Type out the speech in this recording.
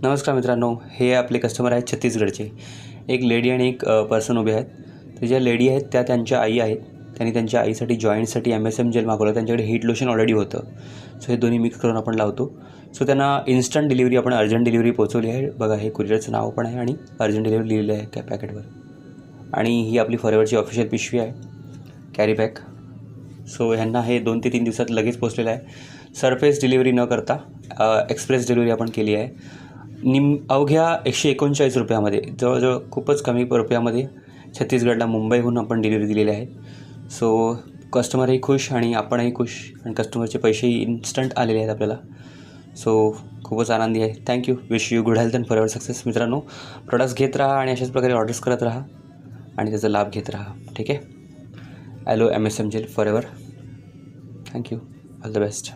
नमस्कार मित्रांनो, हे आपले कस्टमर आहेत छत्तीसगडचे. एक लेडी आणि एक पर्सन उभे आहेत. तर ज्या लेडी आहेत त्या त्यांच्या आई आहेत. त्यांनी त्यांच्या आईसाठी जॉईंटसाठी MSM जेल मागवलं. त्यांच्याकडे हीट लोशन ऑलरेडी होतं. सो हे दोन्ही मिक्स करून आपण लावतो. सो त्यांना इन्स्टंट डिलिव्हरी, आपण अर्जंट डिलिव्हरी पोचवली आहे. बघा, हे कुरिअरचं नाव पण आहे आणि अर्जंट डिलिव्हरी लिहिलेलं आहे त्या पॅकेटवर. आणि ही आपली फॉरएव्हरची ऑफिशियल पिशवी आहे, कॅरी बॅग. सो ह्यांना हे 2 ते 3 दिवसात लगेच पोचलेलं आहे. सरफेस डिलिव्हरी न करता एक्सप्रेस डिलिव्हरी आपण केली आहे. अवघ्या 139 रुपयामध्ये, जवळजवळ खूपच कमी रुपयामध्ये छत्तीसगडला मुंबईहून आपण डिलिव्हरी दिलेली आहे. सो कस्टमरही खुश आणि आपणही खुश, आणि कस्टमरचे पैसेही इन्स्टंट आलेले आहेत आपल्याला. सो खूपच आनंदी आहे. Thank you. Wish you good health and forever success. मित्रांनो, प्रोडक्ट्स घेत राहा आणि अशाच प्रकारे ऑर्डर्स करत राहा आणि त्याचा लाभ घेत राहा. ठीक आहे. ॲलो MSM jail forever. Thank you. All the best.